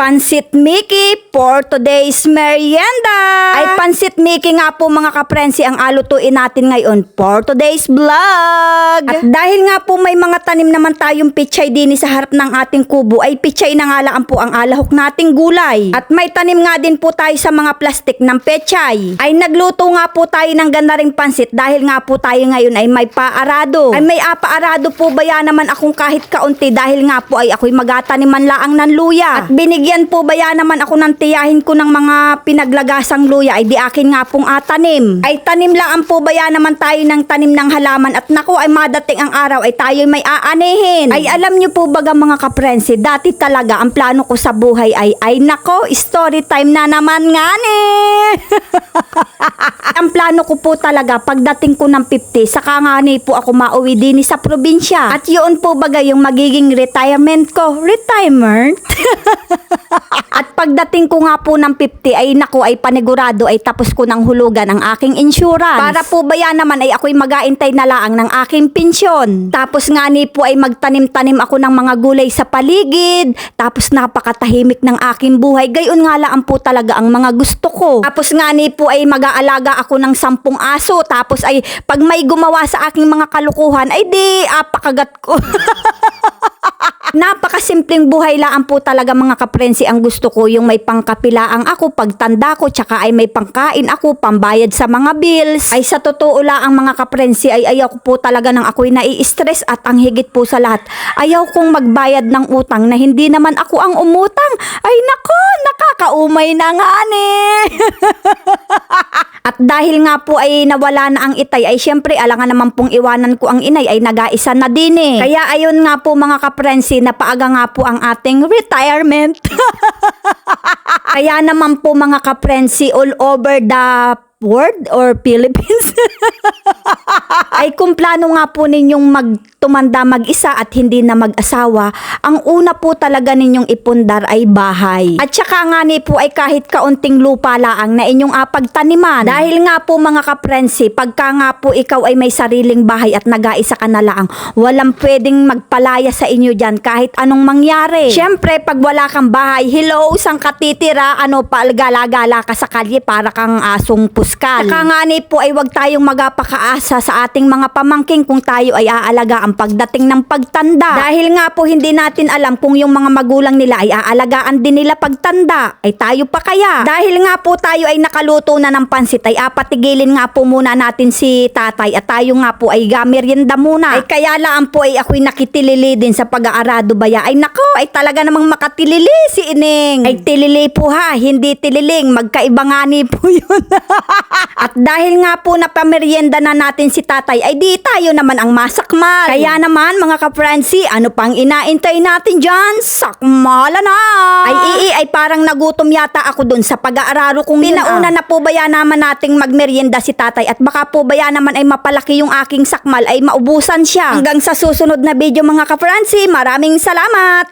Pansit Mickey for today's merienda. Ay Pansit Mickey nga po mga kaprensi ang alutuin natin ngayon for today's vlog. At dahil nga po may mga tanim naman tayong pichay din sa harap ng ating kubo, ay pichay na nga lang po ang alahok nating gulay. At may tanim nga din po tayo sa mga plastik ng pechay. Ay nagluto nga po tayo ng ganda ring pansit dahil nga po tayo ngayon ay may paarado. Ay may apaarado po ba yan naman akong kahit kaunti dahil nga po ay ako'y magataniman laang ng luya. At binigyan po ba yan naman ako ng tiyahin ko ng mga pinaglagasang luya ay di akin nga pong atanim. Ay tanim lang po ba yan naman tayo ng tanim ng halaman at naku ay madating ang araw ay tayo may aanihin. Ay alam nyo po baga mga kaprensi, dati talaga ang plano ko sa buhay ay nako, story time na naman nga ni. Ang plano ko po talaga pagdating ko ng 50, saka nga ni po ako mauwi din sa probinsya. At yun po baga yung magiging retirement ko. Retirement? At pagdating ko nga po ng 50 ay naku ay panigurado ay tapos ko ng hulugan ang aking insurance. Para po ba yan naman ay ako'y mag-aintay na laang ng aking pensyon. Tapos nga ni po ay magtanim-tanim ako ng mga gulay sa paligid. Tapos napakatahimik ng aking buhay. Gayon nga lang po talaga ang mga gusto ko. Tapos nga ni po ay mag-aalaga ako ng 10 aso. Tapos ay pag may gumawa sa aking mga kalukuhan ay di apakagat ko. Napakasimpleng buhay lang po talaga mga kaprensi ang gusto ko, yung may pangkapilaang ako pagtanda ko, tsaka ay may pangkain ako, pambayad sa mga bills. Ay sa totoo lang ang mga kaprensi ay ayaw ko po talaga nang ako'y nai-stress at ang higit po sa lahat, ayaw kong magbayad ng utang na hindi naman ako ang umutang. Ay nako, nakakaumay na nga ni. At dahil nga po ay nawala na ang itay ay syempre alangan naman pong iwanan ko ang inay ay nag-aisa na din eh. Kaya ayun nga po mga kaprensi, napaaga nga po ang ating retirement. Kaya naman po mga kaprensi all over the world or Philippines ay kung plano nga po ninyong magtumanda mag-isa at hindi na mag-asawa, ang una po talaga ninyong ipundar ay bahay. At saka nga ni po ay kahit kaunting lupa laang na inyong apagtaniman. Dahil nga po mga kaprensi, pagka nga po ikaw ay may sariling bahay at nag-aisa ka na laang, walang pwedeng magpalaya sa inyo dyan kahit anong mangyari. Syempre pag wala kang bahay, hello, sang katitira, ano pa, gala-gala ka sa kalye para kang asong puskal. Saka nga ni po ay wag tayong magapakaasa sa ating mga pamangking kung tayo ay aalagaan pagdating ng pagtanda. Dahil nga po hindi natin alam kung yung mga magulang nila ay aalagaan din nila pagtanda. Ay tayo pa kaya? Dahil nga po tayo ay nakaluto na ng pansit ay apatigilin nga po muna natin si tatay at tayo nga po ay merienda muna. Ay kaya lang po ay ako'y nakitilili din sa pag-aarado baya. Ay nako, ay talaga namang makatilili si Ining. Ay tilili po ha, hindi tililing. Magkaiba nga ni po yun. At dahil nga po napamerienda na natin si tatay, ay di tayo naman ang masakmal. Kaya naman mga kaprensi, ano pang inaintay natin dyan? Sakmala na! Ay parang nagutom yata ako dun sa pag-aararo kong pinauna na po ba yan naman nating magmerienda si tatay at baka po ba yan naman ay mapalaki yung aking sakmal ay maubusan siya. Hanggang sa susunod na video mga kaprensi, maraming salamat!